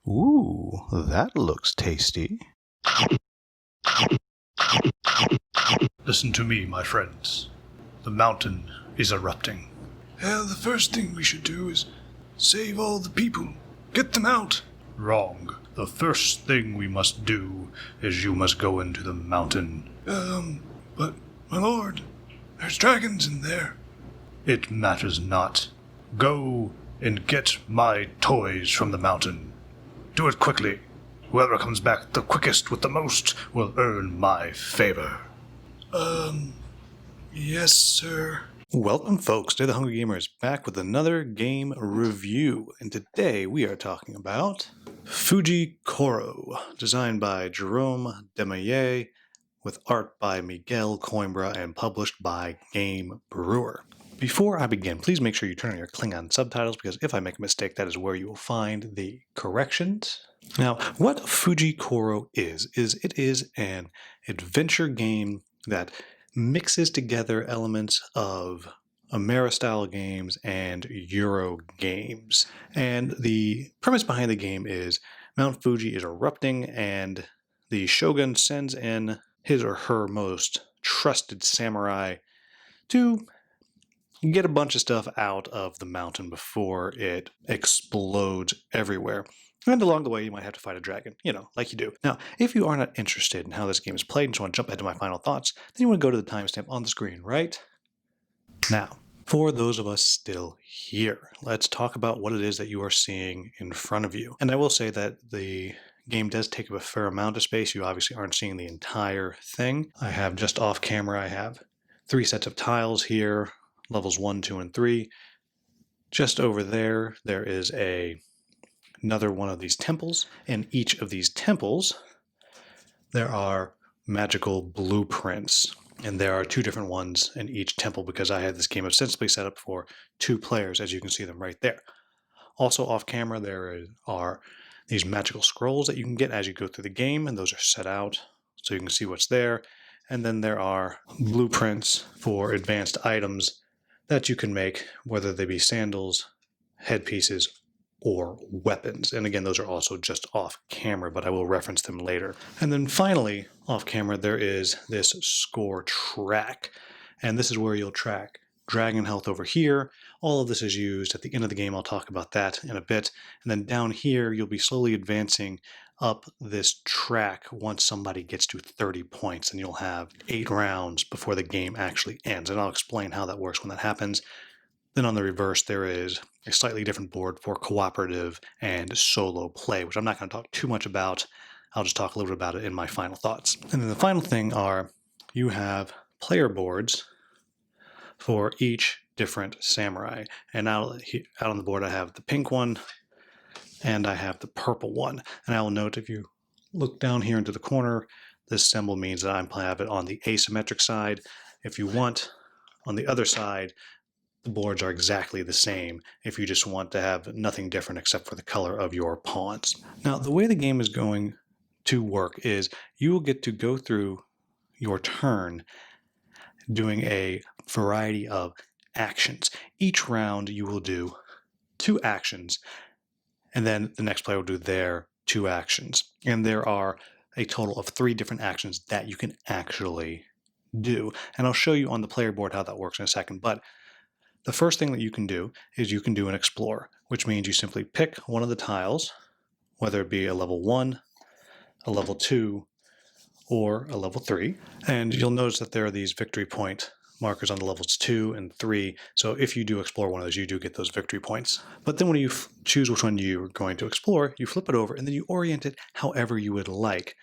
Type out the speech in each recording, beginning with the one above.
Ooh, that looks tasty. Listen to me, my friends. The mountain is erupting. Hell, the first thing we should do is save all the people. Get them out. Wrong. The first thing we must do is you must go into the mountain. But, my lord, there's dragons in there. It matters not. Go and get my toys from the mountain. Do it quickly. Whoever comes back the quickest with the most will earn my favor. Yes, sir. Welcome, folks, to The Hungry Gamers, back with another game review. And today we are talking about Fuji Koro, designed by Jerome Demaye, with art by Miguel Coimbra and published by Game Brewer. Before I begin, please make sure you turn on your Klingon subtitles, because if I make a mistake, that is where you will find the corrections. Now, what Fuji Koro is it is an adventure game that mixes together elements of Ameri-style games and Euro games. And the premise behind the game is Mount Fuji is erupting, and the shogun sends in his or her most trusted samurai to get a bunch of stuff out of the mountain before it explodes everywhere. And along the way, you might have to fight a dragon, like you do. Now, if you are not interested in how this game is played and just want to jump ahead to my final thoughts, then you want to go to the timestamp on the screen right now. For those of us still here, let's talk about what it is that you are seeing in front of you. And I will say that the game does take up a fair amount of space. You obviously aren't seeing the entire thing. I have just off camera, I have 3 sets of tiles here, levels 1, 2, and 3. Just over there, there is another one of these temples. In each of these temples, there are magical blueprints. And there are 2 different ones in each temple because I had this game ostensibly set up for 2 players, as you can see them right there. Also off camera, there are these magical scrolls that you can get as you go through the game, and those are set out so you can see what's there. And then there are blueprints for advanced items that you can make, whether they be sandals, headpieces, or weapons. And again, those are also just off camera, but I will reference them later. And then finally, off camera, there is this score track. And this is where you'll track dragon health over here. All of this is used at the end of the game. I'll talk about that in a bit. And then down here, you'll be slowly advancing up this track once somebody gets to 30 points, and you'll have 8 rounds before the game actually ends. And I'll explain how that works when that happens. Then on the reverse, there is a slightly different board for cooperative and solo play, which I'm not going to talk too much about. I'll just talk a little bit about it in my final thoughts. And then the final thing are you have player boards for each different samurai. And out on the board, I have the pink one and I have the purple one. And I will note, if you look down here into the corner, this symbol means that I have it on the asymmetric side. If you want, on the other side, the boards are exactly the same if you just want to have nothing different except for the color of your pawns. Now, the way the game is going to work is you will get to go through your turn doing a variety of actions. Each round you will do 2 actions, and then the next player will do their 2 actions. And there are a total of 3 different actions that you can actually do. And I'll show you on the player board how that works in a second. But the first thing that you can do is you can do an explore, which means you simply pick one of the tiles, whether it be a level 1, a level 2, or a level 3. And you'll notice that there are these victory point markers on the levels 2 and 3. So if you do explore one of those, you do get those victory points. But then when you choose which one you're going to explore, you flip it over and then you orient it however you would like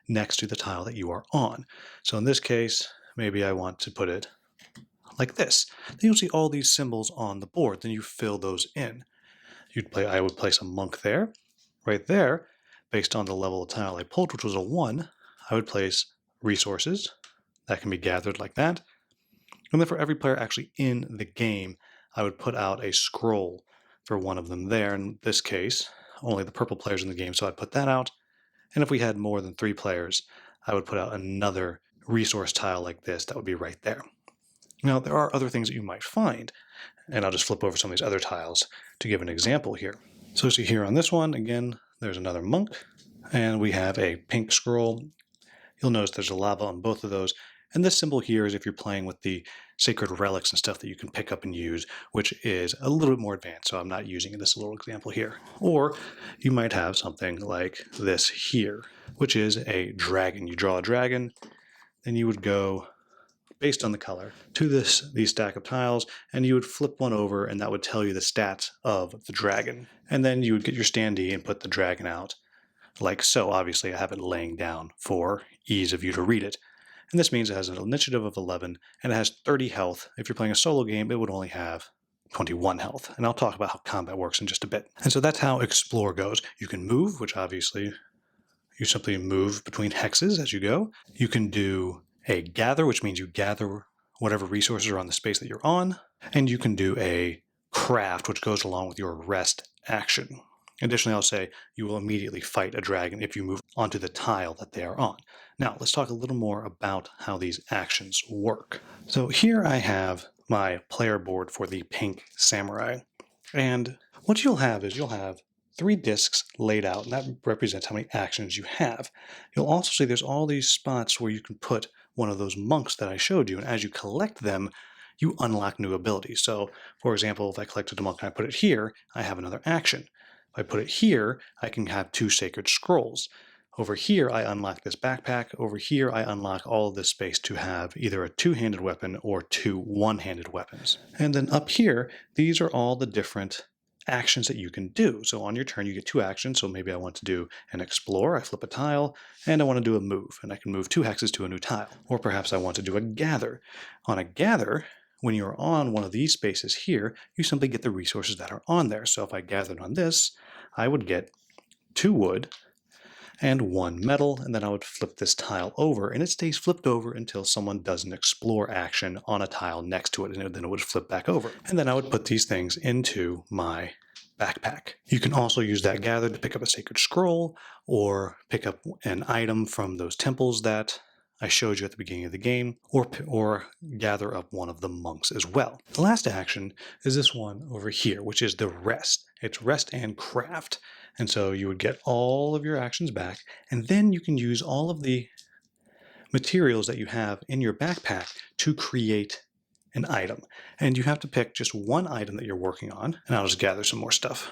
next to the tile that you are on. So in this case, maybe I want to put it like this. Then you'll see all these symbols on the board. Then you fill those in. I would place a monk there. Right there, based on the level of tile I pulled, which was a 1, I would place resources that can be gathered like that. And then for every player actually in the game, I would put out a scroll for one of them there. In this case, only the purple players in the game, so I'd put that out. And if we had more than 3 players, I would put out another resource tile like this that would be right there. Now, there are other things that you might find, and I'll just flip over some of these other tiles to give an example here. So see here on this one, again, there's another monk, and we have a pink scroll. You'll notice there's a lava on both of those. And this symbol here is if you're playing with the sacred relics and stuff that you can pick up and use, which is a little bit more advanced, so I'm not using this little example here. Or you might have something like this here, which is a dragon. You draw a dragon, then you would go, based on the color, to these stack of tiles, and you would flip one over, and that would tell you the stats of the dragon. And then you would get your standee and put the dragon out, like so. Obviously, I have it laying down for ease of you to read it. And this means it has an initiative of 11, and it has 30 health. If you're playing a solo game, it would only have 21 health. And I'll talk about how combat works in just a bit. And so that's how Explore goes. You can move, which obviously you simply move between hexes as you go. You can do a gather, which means you gather whatever resources are on the space that you're on. And you can do a craft, which goes along with your rest action. Additionally, I'll say you will immediately fight a dragon if you move onto the tile that they are on. Now, let's talk a little more about how these actions work. So here I have my player board for the pink samurai. And what you'll have is you'll have 3 discs laid out, and that represents how many actions you have. You'll also see there's all these spots where you can put one of those monks that I showed you, and as you collect them, you unlock new abilities. So, for example, if I collected a monk and I put it here, I have another action. If I put it here, I can have 2 sacred scrolls. Over here, I unlock this backpack. Over here, I unlock all of this space to have either a 2-handed weapon or 2 1-handed weapons. And then up here, these are all the different actions that you can do. So on your turn, you get 2 actions. So maybe I want to do an explore, I flip a tile, and I want to do a move, and I can move 2 hexes to a new tile. Or perhaps I want to do a gather. On a gather, when you're on one of these spaces here, you simply get the resources that are on there. So if I gathered on this, I would get 2 wood and 1 metal, and then I would flip this tile over, and it stays flipped over until someone does an explore action on a tile next to it, and then it would flip back over. And then I would put these things into my backpack. You can also use that gather to pick up a sacred scroll or pick up an item from those temples that I showed you at the beginning of the game, or gather up one of the monks as well. The last action is this one over here, which is the rest. It's rest and craft. And so you would get all of your actions back, and then you can use all of the materials that you have in your backpack to create an item. And you have to pick just one item that you're working on, and I'll just gather some more stuff.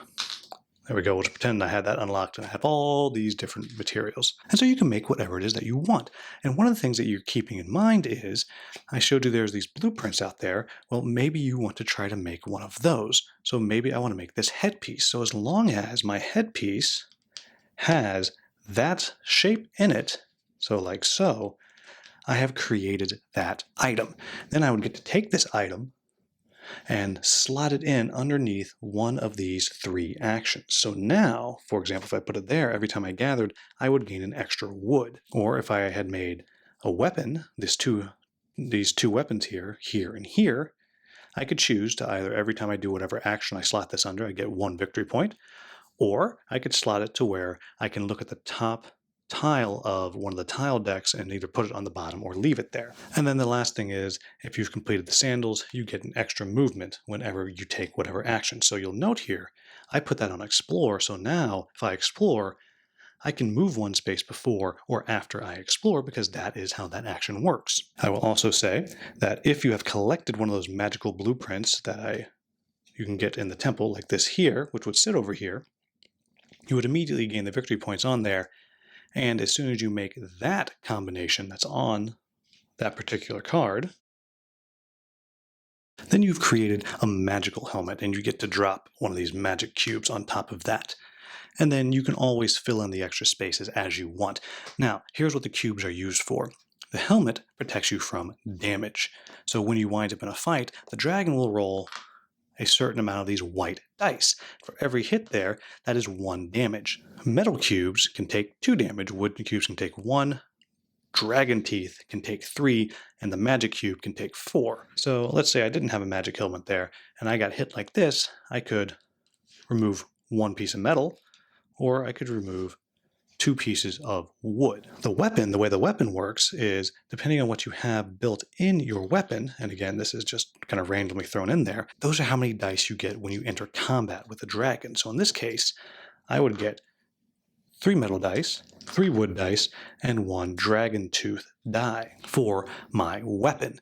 There we go. We'll just pretend I had that unlocked and I have all these different materials. And so you can make whatever it is that you want. And one of the things that you're keeping in mind is, I showed you there's these blueprints out there. Well, maybe you want to try to make one of those. So maybe I want to make this headpiece. So as long as my headpiece has that shape in it, so like so, I have created that item. Then I would get to take this item and slot it in underneath one of these 3 actions. So now, for example, if I put it there, every time I gathered, I would gain an extra wood. Or if I had made a weapon, these two weapons here, and here, I could choose to either every time I do whatever action I slot this under, I get 1 victory point, or I could slot it to where I can look at the top tile of one of the tile decks and either put it on the bottom or leave it there. And then the last thing is, if you've completed the sandals, you get an extra movement whenever you take whatever action. So you'll note here, I put that on explore. So now if I explore, I can move 1 space before or after I explore, because that is how that action works. I will also say that if you have collected one of those magical blueprints that you can get in the temple, like this here, which would sit over here, you would immediately gain the victory points on there. And as soon as you make that combination that's on that particular card, then you've created a magical helmet, and you get to drop one of these magic cubes on top of that. And then you can always fill in the extra spaces as you want. Now, here's what the cubes are used for. The helmet protects you from damage. So when you wind up in a fight, the dragon will roll a certain amount of these white dice. For every hit there, that is 1 damage. Metal cubes can take 2 damage, wooden cubes can take 1, dragon teeth can take 3, and the magic cube can take 4. So let's say I didn't have a magic helmet there, and I got hit like this, I could remove 1 piece of metal, or I could remove 2 pieces of wood. The way the weapon works is, depending on what you have built in your weapon, and again, this is just kind of randomly thrown in there, those are how many dice you get when you enter combat with a dragon. So in this case, I would get 3 metal dice, 3 wood dice, and 1 dragon tooth die for my weapon.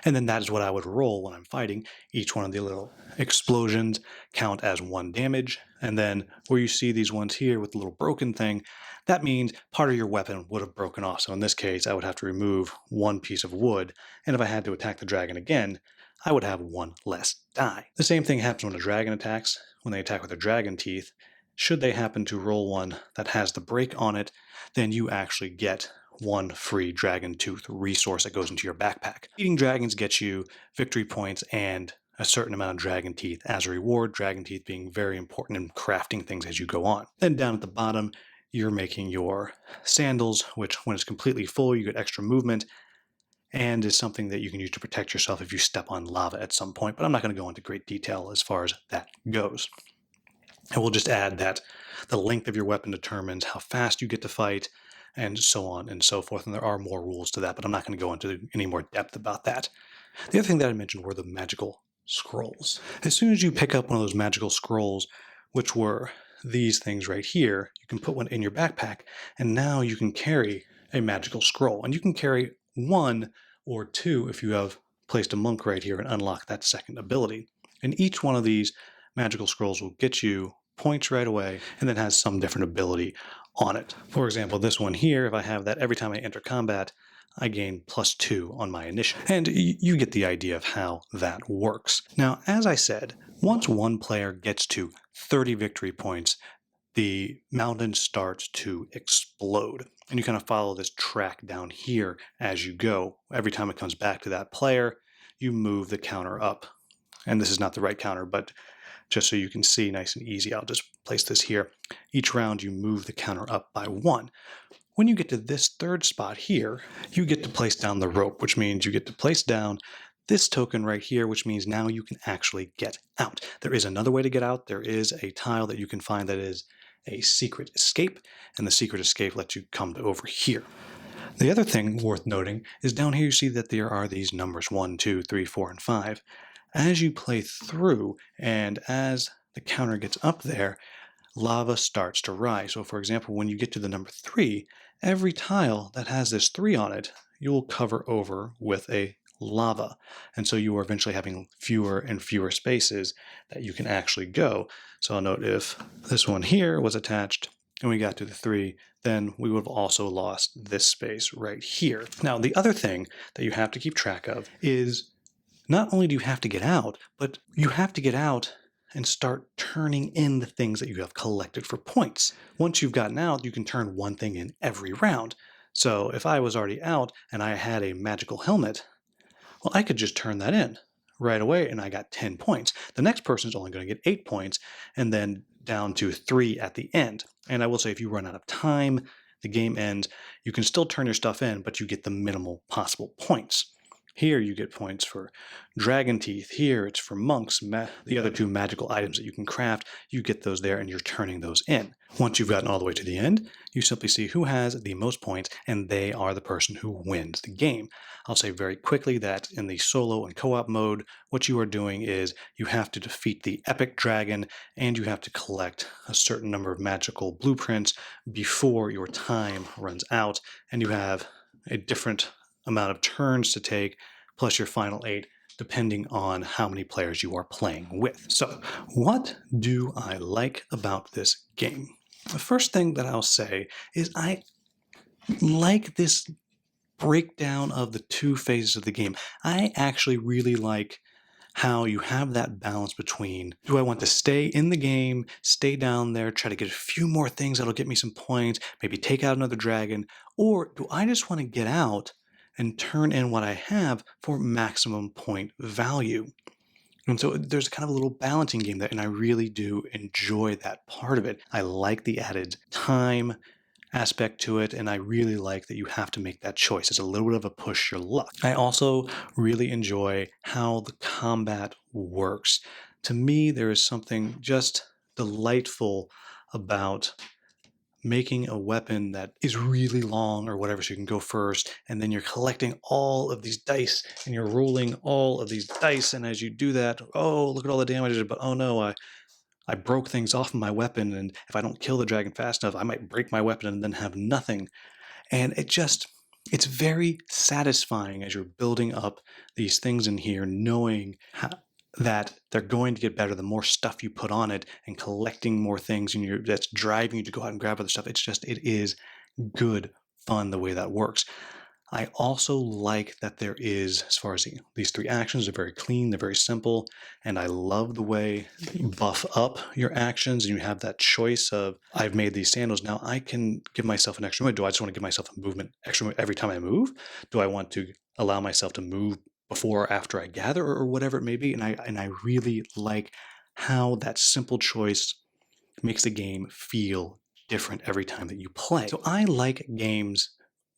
And then that is what I would roll when I'm fighting. Each one of the little explosions count as 1 damage. And then where you see these ones here with the little broken thing, that means part of your weapon would have broken off. So in this case, I would have to remove 1 piece of wood. And if I had to attack the dragon again, I would have 1 less die. The same thing happens when a dragon attacks. When they attack with their dragon teeth, should they happen to roll one that has the break on it, then you actually get 1 free dragon tooth resource that goes into your backpack. Eating dragons gets you victory points and a certain amount of dragon teeth as a reward, dragon teeth being very important in crafting things as you go on. Then down at the bottom, you're making your sandals, which when it's completely full, you get extra movement and is something that you can use to protect yourself if you step on lava at some point, but I'm not going to go into great detail as far as that goes. I will just add that the length of your weapon determines how fast you get to fight, and so on and so forth. And there are more rules to that, but I'm not going to go into any more depth about that. The other thing that I mentioned were the magical scrolls. As soon as you pick up one of those magical scrolls, which were these things right here, you can put one in your backpack, and now you can carry a magical scroll. And you can carry 1 or 2 if you have placed a monk right here and unlock that second ability. And each one of these magical scrolls will get you points right away and then has some different ability on it. For example, this one here, if I have that every time I enter combat, I gain +2 on my initiative. And you get the idea of how that works. Now, as I said, once one player gets to 30 victory points, the mountain starts to explode. And you kind of follow this track down here as you go. Every time it comes back to that player, you move the counter up. And this is not the right counter, but just so you can see nice and easy, I'll just place this here. Each round you move the counter up by 1. When you get to this 3rd spot here, you get to place down the rope, which means you get to place down this token right here, which means now you can actually get out. There is another way to get out. There is a tile that you can find that is a secret escape, and the secret escape lets you come to over here. The other thing worth noting is down here you see that there are these numbers 1, 2, 3, 4, and 5. As you play through and as the counter gets up there, lava starts to rise. So for example, when you get to the number 3, every tile that has this 3 on it, you will cover over with a lava. And so you are eventually having fewer and fewer spaces that you can actually go. So I'll note if this one here was attached and we got to the 3, then we would have also lost this space right here. Now, the other thing that you have to keep track of is not only do you have to get out, but you have to get out and start turning in the things that you have collected for points. Once you've gotten out, you can turn 1 thing in every round. So if I was already out and I had a magical helmet, well, I could just turn that in right away and I got 10 points. The next person is only going to get 8 points and then down to 3 at the end. And I will say if you run out of time, the game ends, you can still turn your stuff in, but you get the minimal possible points. Here you get points for dragon teeth. Here it's for monks. The other 2 magical items that you can craft, you get those there and you're turning those in. Once you've gotten all the way to the end, you simply see who has the most points and they are the person who wins the game. I'll say very quickly that in the solo and co-op mode, what you are doing is you have to defeat the epic dragon and you have to collect a certain number of magical blueprints before your time runs out, and you have a different amount of turns to take, plus your final 8, depending on how many players you are playing with. So, what do I like about this game? The first thing that I'll say is I like this breakdown of the 2 phases of the game. I actually really like how you have that balance between, do I want to stay in the game, stay down there, try to get a few more things that'll get me some points, maybe take out another dragon, or do I just want to get out and turn in what I have for maximum point value? And so there's kind of a little balancing game there, and I really do enjoy that part of it. I like the added time aspect to it, and I really like that you have to make that choice. It's a little bit of a push your luck. I also really enjoy how the combat works. To me, there is something just delightful about making a weapon that is really long or whatever, so you can go first, and then you're collecting all of these dice and you're rolling all of these dice, and as you do that, oh, look at all the damage, but oh no, I broke things off of my weapon, and if I don't kill the dragon fast enough, I might break my weapon and then have nothing. And it's very satisfying as you're building up these things in here, knowing that they're going to get better the more stuff you put on it, and collecting more things, and that's driving you to go out and grab other stuff. It is good fun the way that works. I also like that there is, as far as these 3 actions, they're very clean, they're very simple, and I love the way you buff up your actions and you have that choice of, I've made these sandals, now I can give myself an extra movement. Do I just want to give myself a movement, extra movement every time I move? Do I want to allow myself to move before or after I gather, or whatever it may be? And I really like how that simple choice makes the game feel different every time that you play. So I like games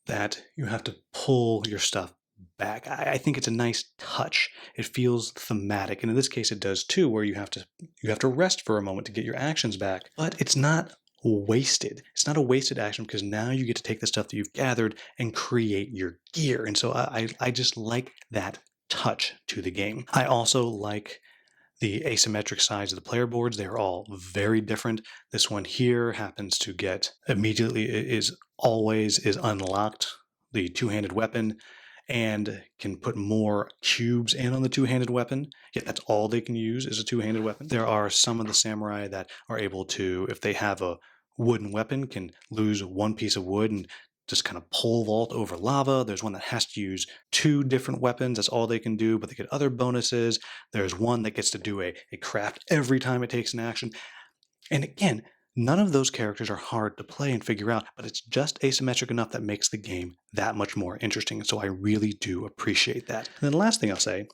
that you have to pull your stuff back. I think it's a nice touch. It feels thematic, and in this case, it does too, where you have to rest for a moment to get your actions back. But it's not wasted. It's not a wasted action, because now you get to take the stuff that you've gathered and create your gear. And so I just like that touch to the game. I also like the asymmetric sides of the player boards. They're all very different. This one here happens to get immediately is unlocked the two-handed weapon and can put more cubes in on the two-handed weapon. Yet that's all they can use is a two-handed weapon. There are some of the samurai that are able to, if they have a wooden weapon, can lose one piece of wood and just kind of pole vault over lava. There's one that has to use 2 different weapons. That's all they can do, but they get other bonuses. There's one that gets to do a craft every time it takes an action. And again, none of those characters are hard to play and figure out, but it's just asymmetric enough that makes the game that much more interesting. And so I really do appreciate that. And then the last thing I'll say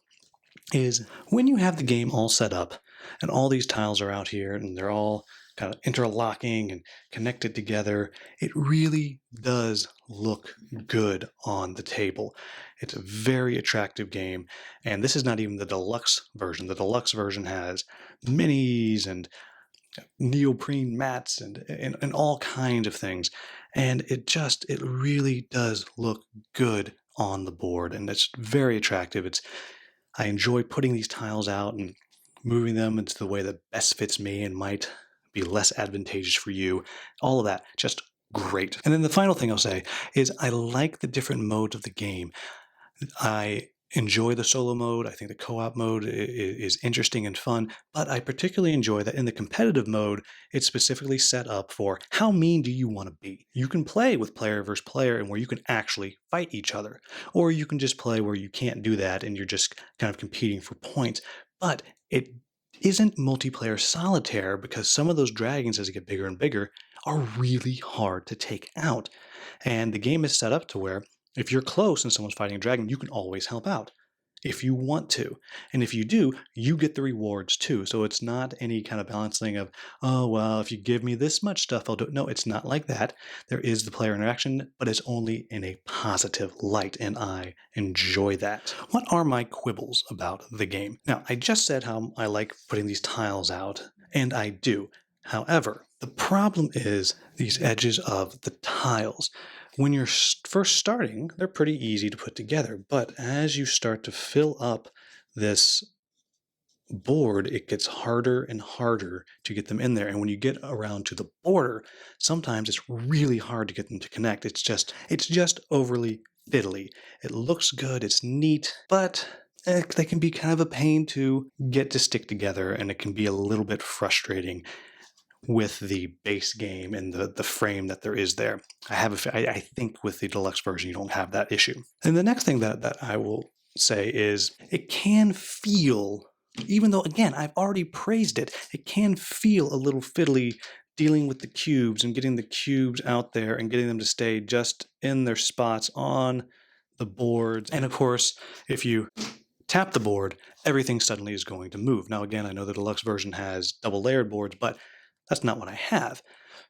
is, when you have the game all set up and all these tiles are out here and they're all kind of interlocking and connected together, it really does look good on the table. It's a very attractive game, and this is not even the deluxe version. The deluxe version has minis and neoprene mats and all kinds of things, and it really does look good on the board, and it's very attractive. I enjoy putting these tiles out and moving them into the way that best fits me and might be less advantageous for you. All of that, just great. And then the final thing I'll say is, I like the different modes of the game. I enjoy the solo mode. I think the co-op mode is interesting and fun, but I particularly enjoy that in the competitive mode, it's specifically set up for how mean do you want to be. You can play with player versus player, and where you can actually fight each other, or you can just play where you can't do that and you're just kind of competing for points. But it isn't multiplayer solitaire, because some of those dragons, as they get bigger and bigger, are really hard to take out. And the game is set up to where, if you're close and someone's fighting a dragon, you can always help out if you want to. And if you do, you get the rewards too. So it's not any kind of balancing of, oh, well, if you give me this much stuff, I'll do it. No, it's not like that. There is the player interaction, but it's only in a positive light, and I enjoy that. What are my quibbles about the game? Now, I just said how I like putting these tiles out, and I do. However, the problem is these edges of the tiles. When you're first starting, they're pretty easy to put together, but as you start to fill up this board, it gets harder and harder to get them in there. And when you get around to the border, sometimes it's really hard to get them to connect. It's just overly fiddly. It looks good, it's neat, but they can be kind of a pain to get to stick together, and it can be a little bit frustrating with the base game and the frame that there is there. I think with the deluxe version, you don't have that issue. And the next thing that I will say is, it can feel, even though, again, I've already praised it, it can feel a little fiddly dealing with the cubes and getting the cubes out there and getting them to stay just in their spots on the boards. And of course, if you tap the board, everything suddenly is going to move. Now, again, I know the deluxe version has double layered boards, but that's not what I have.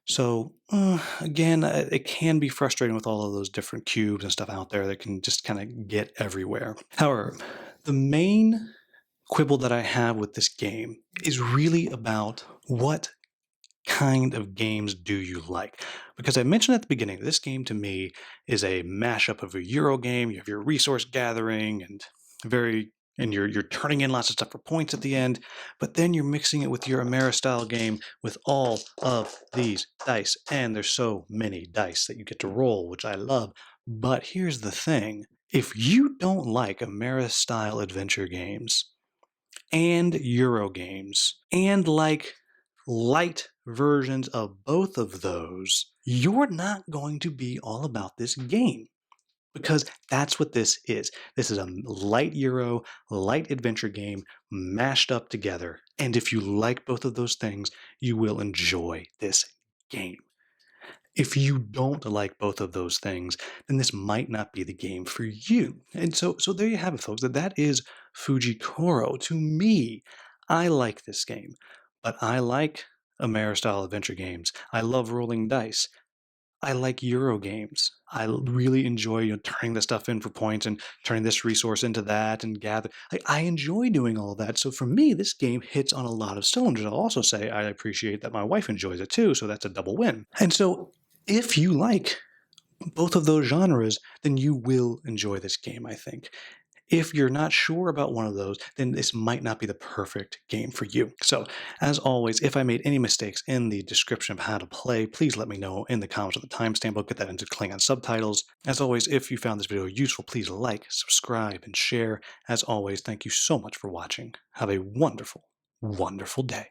So again, it can be frustrating with all of those different cubes and stuff out there that can just kind of get everywhere. However, the main quibble that I have with this game is really about what kind of games do you like? Because I mentioned at the beginning, this game to me is a mashup of a Euro game. You have your resource gathering and very and you're turning in lots of stuff for points at the end, but then you're mixing it with your Amera style game with all of these dice, and there's so many dice that you get to roll, which I love. But here's the thing: if you don't like Amera style adventure games and Euro games and like light versions of both of those, you're not going to be all about this game. Because that's what this is. This is a light Euro, light adventure game mashed up together. And if you like both of those things, you will enjoy this game. If you don't like both of those things, then this might not be the game for you. And so there you have it, folks. That is Fuji Koro. To me, I like this game, but I like Amera style adventure games. I love rolling dice. I like Euro games. I really enjoy turning this stuff in for points and turning this resource into that and gather. I enjoy doing all that. So for me, this game hits on a lot of cylinders. I'll also say I appreciate that my wife enjoys it too, so that's a double win. And so if you like both of those genres, then you will enjoy this game, I think. If you're not sure about one of those, then this might not be the perfect game for you. So, as always, if I made any mistakes in the description of how to play, please let me know in the comments with the timestamp. I'll get that into Klingon subtitles. As always, if you found this video useful, please like, subscribe, and share. As always, thank you so much for watching. Have a wonderful, wonderful day.